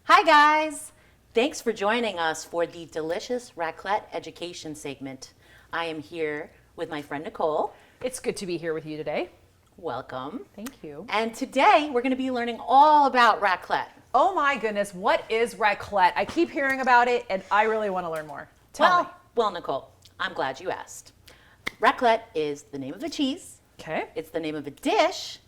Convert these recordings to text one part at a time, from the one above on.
Hi guys! Thanks for joining us for the delicious raclette education segment. I am here with my friend Nicole. It's good to be here with you today. Welcome. Thank you. And today we're going to be learning all about raclette. Oh my goodness, what is raclette? I keep hearing about it and I really want to learn more. Tell me. Well, Nicole, I'm glad you asked. Raclette is the name of a cheese. Okay. It's the name of a dish.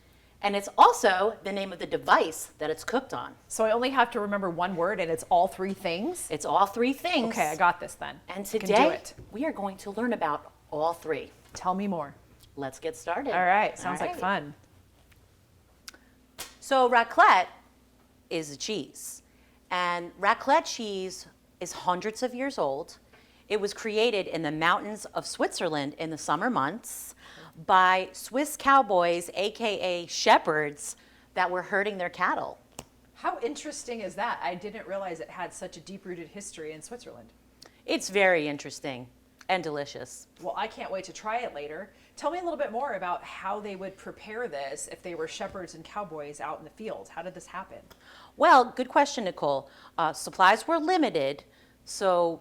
And it's also the name of the device that it's cooked on. So I only have to remember one word and it's all three things? It's all three things. Okay, I got this then. And I can do today it. we are going to learn about all three. Tell me more. Let's get started. All right, sounds All like right. fun. So raclette is a cheese. And raclette cheese is hundreds of years old. It was created in the mountains of Switzerland in the summer months by Swiss cowboys, aka shepherds, that were herding their cattle. How interesting is that? I didn't realize it had such a deep-rooted history in Switzerland. It's very interesting and delicious. Well, I can't wait to try it later. Tell me a little bit more about how they would prepare this if they were shepherds and cowboys out in the field. How did this happen? Well, good question, Nicole. Supplies were limited, so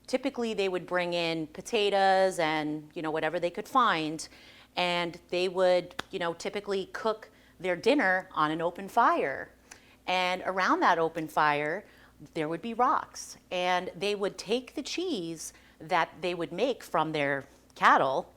typically they would bring in potatoes and whatever they could find, and they would typically cook their dinner on an open fire. And around that open fire there would be rocks, and they would take the cheese that they would make from their cattle,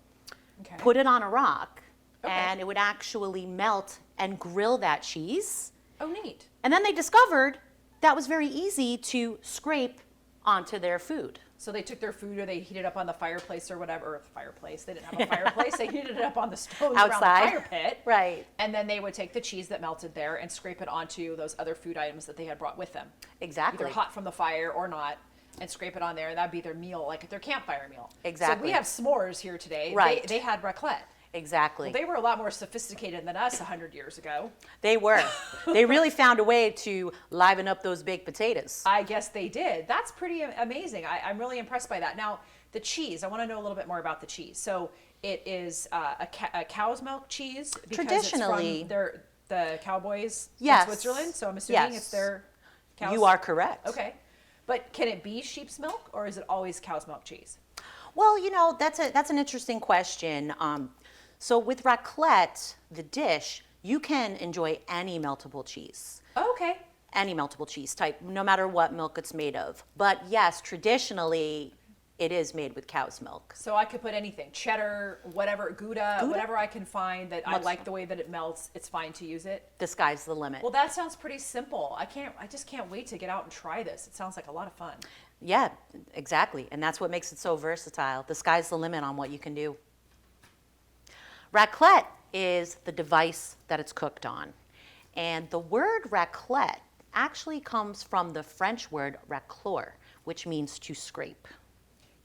Okay. put it on a rock, Okay. and it would actually melt and grill that cheese. Oh, neat. And then they discovered that was very easy to scrape onto their food. So they took their food or they heated it up on the fireplace or whatever, or the fireplace. They didn't have a fireplace. They heated it up on the stoves around the Outside. fire pit. Right. And then they would take the cheese that melted there and scrape it onto those other food items that they had brought with them. Exactly. Either hot from the fire or not, and scrape it on there. And that'd be their meal, like their campfire meal. Exactly. So we have s'mores here today. Right. They had raclette. Exactly. They were a lot more sophisticated than us 100 years ago. They were. They really found a way to liven up those baked potatoes. I guess they did. That's pretty amazing. I'm really impressed by that. Now, the cheese, I want to know a little bit more about the cheese. So it is a cow's milk cheese because Traditionally. it's from the cowboys Yes. in Switzerland. So I'm assuming Yes. it's their cow's. You are correct. Okay. But can it be sheep's milk or is it always cow's milk cheese? Well, that's an interesting question. So with raclette, the dish, you can enjoy any meltable cheese. Oh, okay. Any meltable cheese type, no matter what milk it's made of. But yes, traditionally, it is made with cow's milk. So I could put anything, cheddar, whatever, Gouda, whatever I can find that I Much- like the way that it melts, it's fine to use it. The sky's the limit. Well, that sounds pretty simple. I just can't wait to get out and try this. It sounds like a lot of fun. Yeah, exactly. And that's what makes it so versatile. The sky's the limit on what you can do. Raclette is the device that it's cooked on. And the word raclette actually comes from the French word racleur, which means to scrape.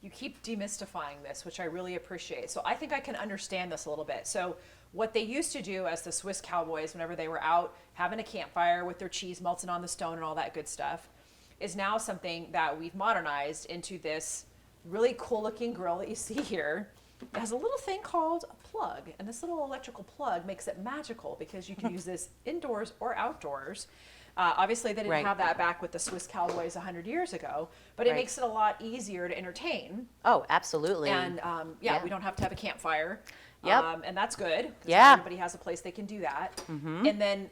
You keep demystifying this, which I really appreciate. So I think I can understand this a little bit. So what they used to do as the Swiss cowboys, whenever they were out having a campfire with their cheese melting on the stone and all that good stuff, is now something that we've modernized into this really cool looking grill that you see here. It has a little thing called a plug, and this little electrical plug makes it magical because you can use this indoors or outdoors. Obviously, they didn't Right. have that back with the Swiss cowboys 100 years ago, but it Right. makes it a lot easier to entertain. Oh, absolutely. And Yeah. we don't have to have a campfire. Yep. And that's good. 'Cause Yeah. not everybody has a place they can do that. And then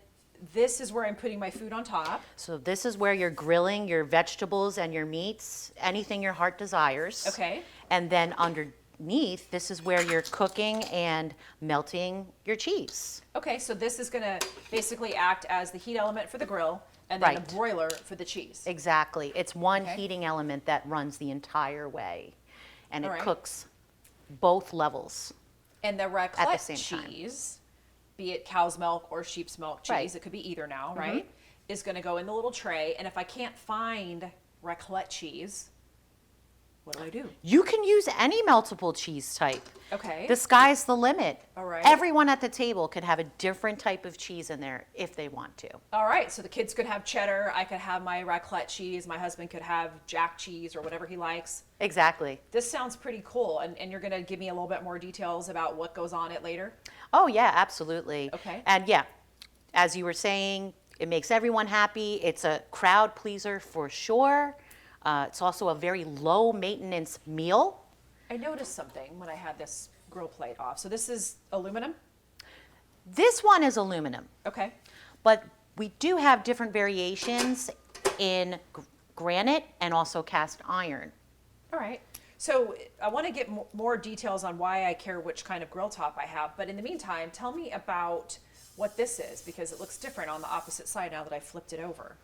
this is where I'm putting my food on top. So this is where you're grilling your vegetables and your meats, anything your heart desires. Okay. And then underneath, this is where you're cooking and melting your cheese. Okay, so this is going to basically act as the heat element for the grill and then Right. the broiler for the cheese. Exactly. It's one Okay. heating element that runs the entire way. And it All right. cooks both levels. And the the raclette same time. cheese, be it cow's milk or sheep's milk cheese, Right. Mm-hmm. it could be either now, right? Is going to go in the little tray. And if I can't find raclette cheese, what do? You can use any meltable cheese type. Okay. The sky's the limit. All right. Everyone at the table could have a different type of cheese in there if they want to. All right, so the kids could have cheddar. I could have my raclette cheese. My husband could have jack cheese or whatever he likes. Exactly. This sounds pretty cool. And you're going to give me a little bit more details about what goes on it later? Oh, yeah, absolutely. Okay. And yeah, as you were saying, It makes everyone happy. It's a crowd pleaser for sure. It's also a very low maintenance meal. I noticed something when I had this grill plate off. So this is aluminum? This one is aluminum, Okay. but we do have different variations in granite and also cast iron. All right. So I want to get more details on why I care which kind of grill top I have. But in the meantime, tell me about what this is, because it looks different on the opposite side now that I flipped it over.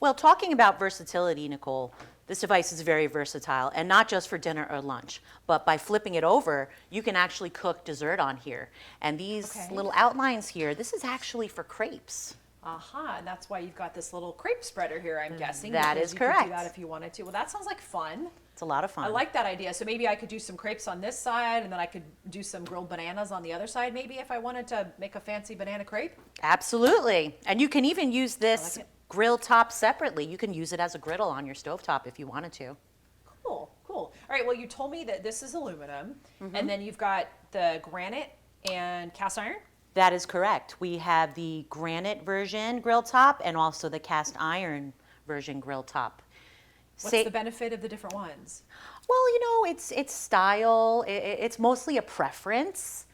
Well, talking about versatility, Nicole, this device is very versatile, and not just for dinner or lunch, but by flipping it over, you can actually cook dessert on here. And these Okay. little outlines here, this is actually for crepes. Aha, and that's why you've got this little crepe spreader here, I'm guessing. That because is you could correct. do that if you wanted to. Well, that sounds like fun. It's a lot of fun. I like that idea. So maybe I could do some crepes on this side, and then I could do some grilled bananas on the other side, maybe, if I wanted to make a fancy banana crepe. Absolutely. And you can even use this it. grill top separately. You can use it as a griddle on your stovetop if you wanted to. Cool, cool. All right, well, you told me that this is aluminum, Mm-hmm. and then you've got the granite and cast iron. That is correct. We have the granite version grill top and also the cast iron version grill top. What's the benefit of the different ones? Well, it's style. It's mostly a preference.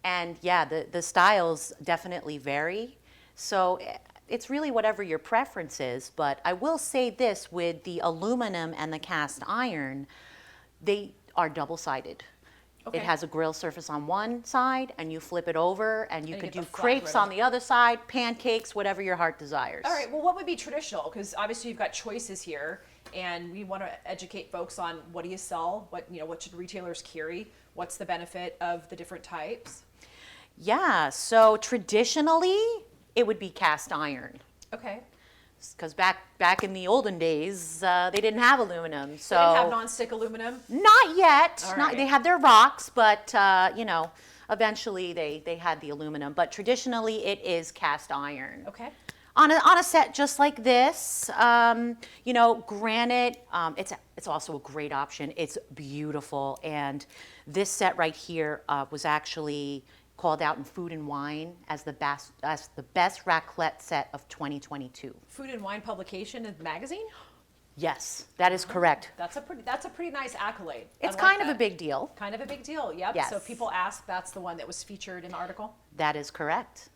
And yeah, the styles definitely vary. So it's really whatever your preference is. But I will say this, with the aluminum and the cast iron, they are double-sided. Okay. It has a grill surface on one side, and you flip it over, and you And you could get do the flat crepes griddle. on the other side, pancakes, whatever your heart desires. All right, well, what would be traditional? Because obviously you've got choices here, and we want to educate folks on what do you sell, what should retailers carry, what's the benefit of the different types. Yeah, so traditionally, it would be cast iron. Okay. Because back in the olden days, they didn't have aluminum. So They didn't have nonstick aluminum. not yet. All Not, right. they had their rocks, but eventually they had the aluminum. But traditionally, it is cast iron. Okay. On a set just like this, granite. It's also a great option. It's beautiful, and this set right here was actually called out in Food and Wine as the best raclette set of 2022. Food and Wine publication and magazine. Yes, that is correct. That's a pretty nice accolade. It's I like kind of a that. big deal. Kind of a big deal. Yep. Yes. So if people ask, that's the one that was featured in the article. That is correct.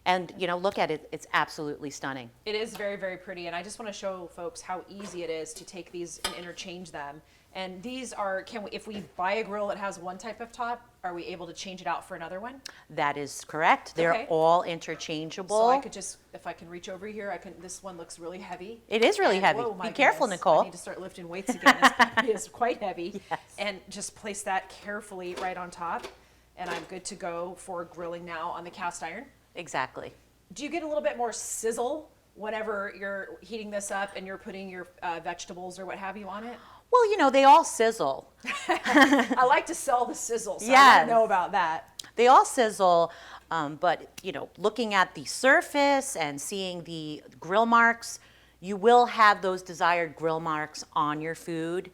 And look at it. It's absolutely stunning. It is very, very pretty, and I just want to show folks how easy it is to take these and interchange them. And these are, if we buy a grill that has one type of top, are we able to change it out for another one? That is correct. They're Okay. all interchangeable. So I could if I can reach over here, this one looks really heavy. It is really And- heavy. whoa, my Be careful, goodness, Nicole. I need to start lifting weights again. It is quite heavy. Yes. And just place that carefully right on top. And I'm good to go for grilling now on the cast iron. Exactly. Do you get a little bit more sizzle whenever you're heating this up and you're putting your vegetables or what have you on it? Well, they all sizzle. I like to sell the sizzle, so I Yes. want to know about that. They all sizzle, but looking at the surface and seeing the grill marks, you will have those desired grill marks on your food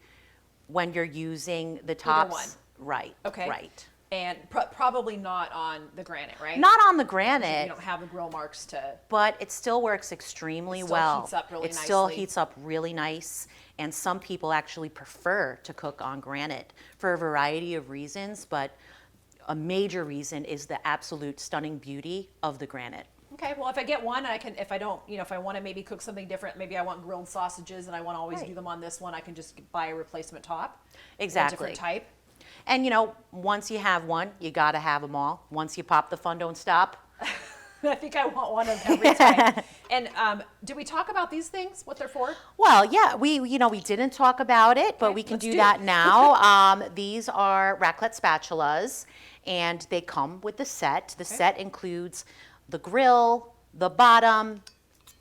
when you're using the tops. one. Right. Okay. Right. And probably not on the granite, right? Not on the You granite, don't have the grill marks to. but it still works extremely It still well. heats up really It still nicely. heats up really nice, and some people actually prefer to cook on granite for a variety of reasons, but a major reason is the absolute stunning beauty of the granite. Okay, well, if I get one, if I don't, if I want to maybe cook something different, maybe I want grilled sausages and I want to always Right. do them on this one, I can just buy a replacement top. A Exactly. different type. And once you have one, you got to have them all. Once you pop the fun, don't stop. I think I want one of every type. And do we talk about these things, what they're for? Well, yeah, we didn't talk about it, but Okay, we can let's do do that it. now. These are raclette spatulas, and they come with the set. The Okay. set includes the grill, the bottom,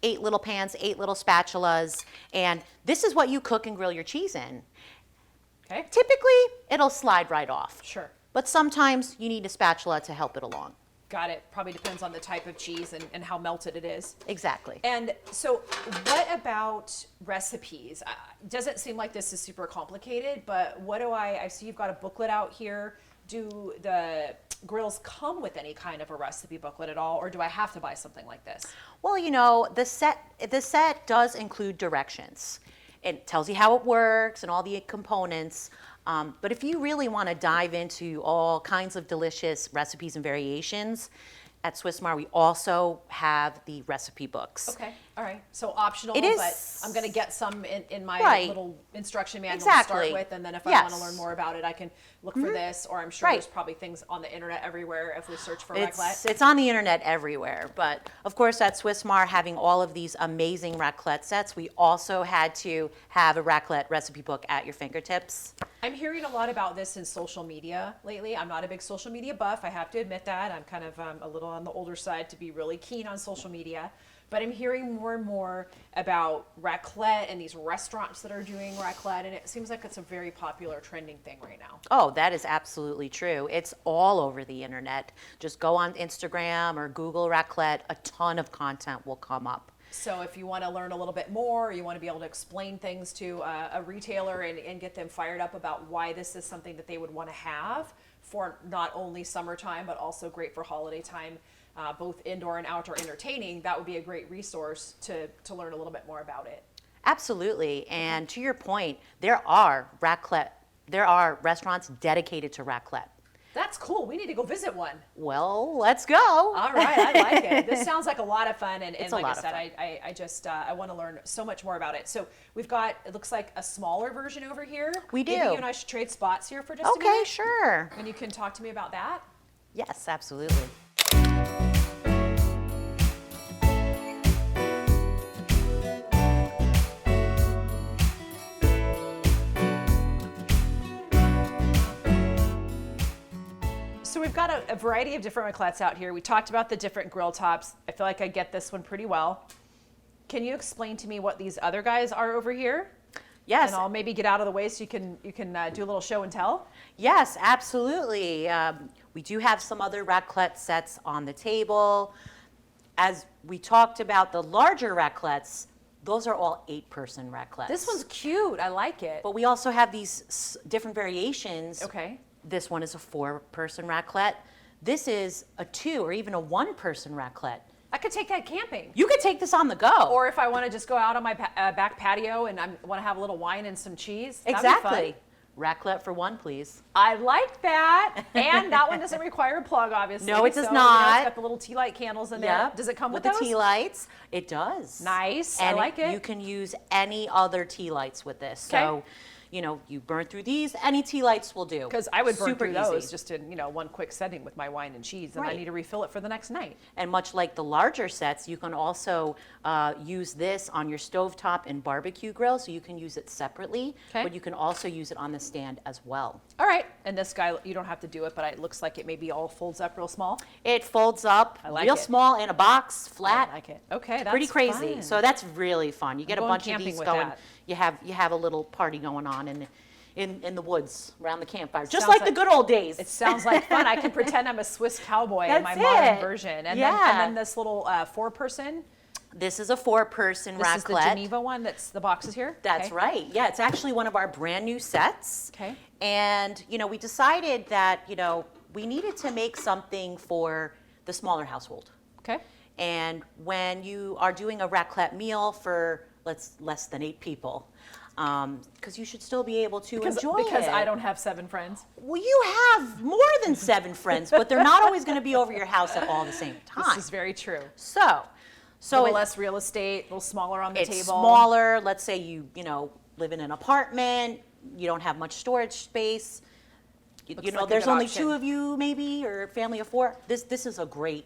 8 little pans, 8 little spatulas, and this is what you cook and grill your cheese in. Okay, Typically, it'll slide right off, sure. but sometimes you need a spatula to help it along. Got it. Probably depends on the type of cheese and how melted it is. Exactly. And so what about recipes? It doesn't seem like this is super complicated, but I see you've got a booklet out here do the grills come with any kind of a recipe booklet at all, or do I have to buy something like this? Well, the set does include directions. It tells you how it works and all the components. But if you really want to dive into all kinds of delicious recipes and variations, at Swissmar we also have the recipe books. Okay, all right. So optional, It is- but I'm going to get some in my Right. little instruction manual to Exactly. start with, and then if I want to Yes. learn more about it, I can look for this, or I'm sure Right. there's probably things on the internet everywhere if we search for It's, raclette. it's on the internet everywhere, but of course at Swissmar, having all of these amazing raclette sets, we also had to have a raclette recipe book at your fingertips. I'm hearing a lot about this in social media lately. I'm not a big social media buff. I have to admit that. I'm kind of a little on the older side to be really keen on social media. But I'm hearing more and more about raclette and these restaurants that are doing raclette, and it seems like it's a very popular trending thing right now. Oh, that is absolutely true. It's all over the internet. Just go on Instagram or Google raclette, a ton of content will come up. So if you want to learn a little bit more, or you want to be able to explain things to a retailer and get them fired up about why this is something that they would want to have for not only summertime, but also great for holiday time, both indoor and outdoor entertaining, that would be a great resource to learn a little bit more about it. Absolutely. And to your point, there are restaurants dedicated to raclette. That's cool. We need to go visit one. Well, let's go. All right, I like it. This sounds like a lot of fun, and It's like a I lot of said, fun. I just I want to learn so much more about it. So we've got, it looks like a smaller version over here. We do. Maybe you and I should trade spots here for just a Okay, minute. sure. And you can talk to me about that. Yes, absolutely. So we've got a variety of different raclettes out here. We talked about the different grill tops. I feel like I get this one pretty well. Can you explain to me what these other guys are over here? Yes. And I'll maybe get out of the way so you can do a little show and tell. Yes, absolutely. We do have some other raclette sets on the table. As we talked about the larger raclettes, those are all 8-person raclettes. This one's cute. I like it. But we also have these different variations. Okay. This one is a 4-person raclette. This is a 2 or even a 1-person raclette. I could take that camping. You could take this on the go. Or if I want to just go out on my back patio and I want to have a little wine and some cheese. that'd be Exactly. fun. Raclette for 1, please. I like that. And that one doesn't require a plug, obviously. No, it does so, not. It's got the little tea light candles in there. Yep. Does it come with the those? tea lights? It does. Nice. And I like it. You can use any other tea lights with this. Okay. So, you burn through these, any tea lights will do. Because I would burn Super through those easy. just in one quick setting with my wine and cheese, and I Right. need to refill it for the next night. And much like the larger sets, you can also use this on your stovetop and barbecue grill, so you can use it separately, Okay. but you can also use it on the stand as well. All right. And this guy, you don't have to do it, but it looks like it maybe all folds up real small. It folds up I like real it. small in a box, flat. I like it. Okay, that's Pretty crazy. fun. So that's really fun. You get a going bunch of camping these with going. that. You have a little party going on in the woods around the campfire, just Sounds like the like- good old days. It sounds like fun. I can pretend I'm a Swiss cowboy in my That's modern it. version. And Yeah. then this little 4-person. This is a 4-person This is the raclette. Geneva one. That's the boxes here. That's Okay. right. Yeah, it's actually one of our brand new sets. Okay. And we decided that we needed to make something for the smaller household. Okay. And when you are doing a raclette meal for less than 8 people, because you should still be able to enjoy it. Because I don't have 7 friends. Well, you have more than 7 friends, but they're not always going to be over your house at all the same time. This is very true. So A little less real estate, a little smaller on the it's table. smaller. Let's say you live in an apartment, you don't have much storage space. Looks like a There's good only option. 2 of you maybe, or a family of 4. This is a great,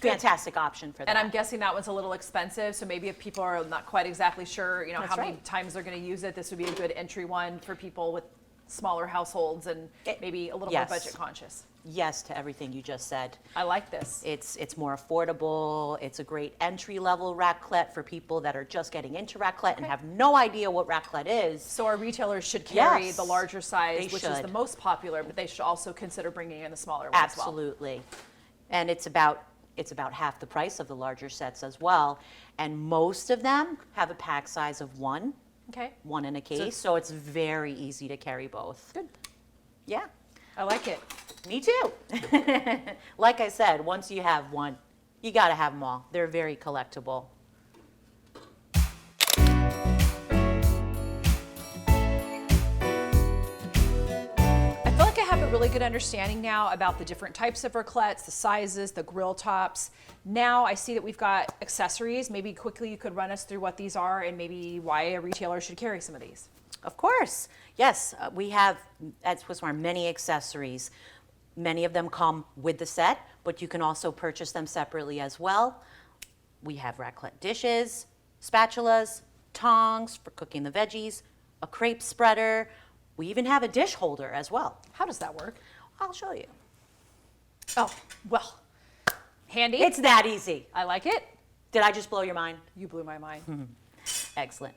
fantastic option for that. And I'm guessing that one's a little expensive, so maybe if people are not quite exactly sure, That's how many right. times they're going to use it, this would be a good entry one for people with smaller households and maybe a little Yes. more budget conscious. Yes to everything you just said. I like this. It's more affordable. It's a great entry-level raclette for people that are just getting into raclette and have no idea what raclette is. So our retailers should carry Yes, the larger size, they which is should. the most popular, but they should also consider bringing in the smaller one as well. Absolutely. And it's about half the price of the larger sets as well. And most of them have a pack size of 1 Okay, in a case, so it's very easy to carry both. good. Yeah. I like it. Me too. Like I said, once you have one, you got to have them all. They're very collectible. I feel like I have a really good understanding now about the different types of raclettes, the sizes, the grill tops. Now I see that we've got accessories. Maybe quickly you could run us through what these are and maybe why a retailer should carry some of these. Of course. Yes, we have at Swissmar many accessories. Many of them come with the set, but you can also purchase them separately as well. We have raclette dishes, spatulas, tongs for cooking the veggies, a crepe spreader. We even have a dish holder as well. How does that work? I'll show you. Oh, well, handy. It's that easy. I like it. Did I just blow your mind? You blew my mind. Excellent.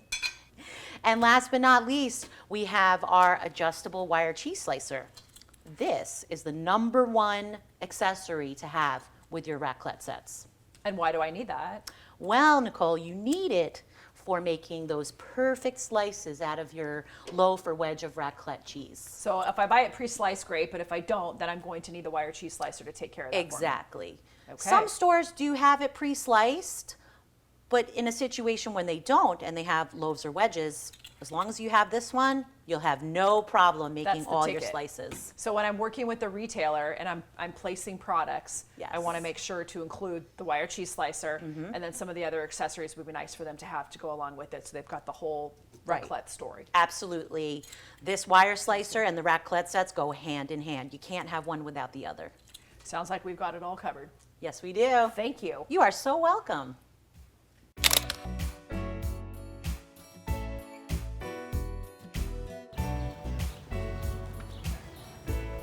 And last but not least, we have our adjustable wire cheese slicer. This is the #1 accessory to have with your raclette sets. And why do I need that? Well, Nicole, you need it for making those perfect slices out of your loaf or wedge of raclette cheese. So if I buy it pre-sliced, great, but if I don't, then I'm going to need the wire cheese slicer to take care of that Exactly. for me. Okay. Some stores do have it pre-sliced, but in a situation when they don't and they have loaves or wedges, as long as you have this one, you'll have no problem making That's the all your ticket. slices. So when I'm working with the retailer and I'm placing products, Yes. I want to make sure to include the wire cheese slicer and then some of the other accessories would be nice for them to have to go along with it so they've got the whole Right. raclette story. Absolutely. This wire slicer and the raclette sets go hand in hand. You can't have one without the other. Sounds like we've got it all covered. Yes, we do. Thank you. You are so welcome.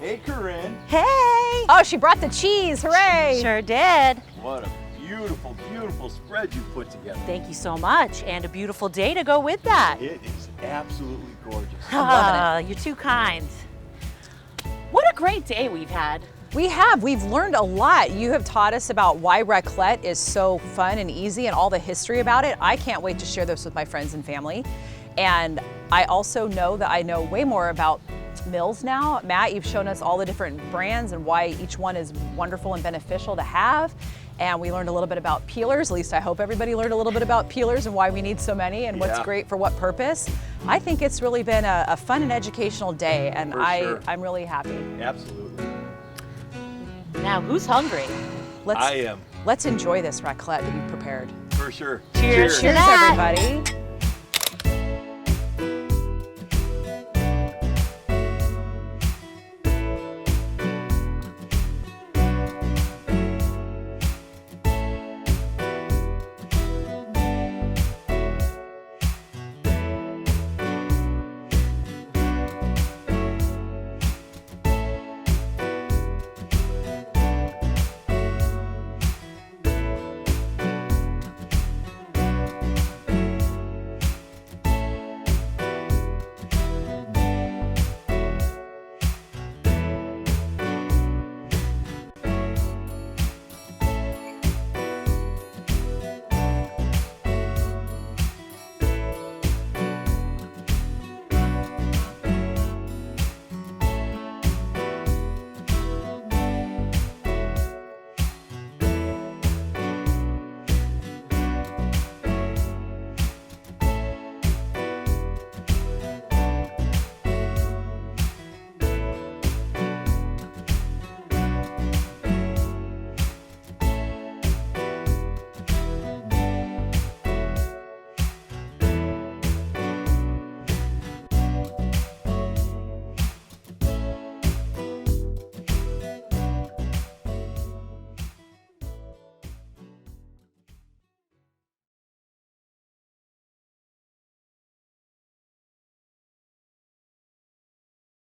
Hey, Corinne. Hey! Oh, she brought the cheese. Hooray! Sure did. What a beautiful, beautiful spread you put together. Thank you so much. And a beautiful day to go with that. It is absolutely gorgeous. You're too kind. What a great day we've had. We've learned a lot. You have taught us about why raclette is so fun and easy and all the history about it. I can't wait to share this with my friends and family. And I also know that I know way more about mills now. Matt, you've shown us all the different brands and why each one is wonderful and beneficial to have. And we learned a little bit about peelers. At least I hope everybody learned a little bit about peelers and why we need so many and what's Yeah. great for what purpose. I think it's really been a fun and educational day, and For sure. I'm really happy. Absolutely. Now, who's hungry? I am, Let's enjoy this raclette that you've prepared. for sure. Cheers. Cheers, that. everybody.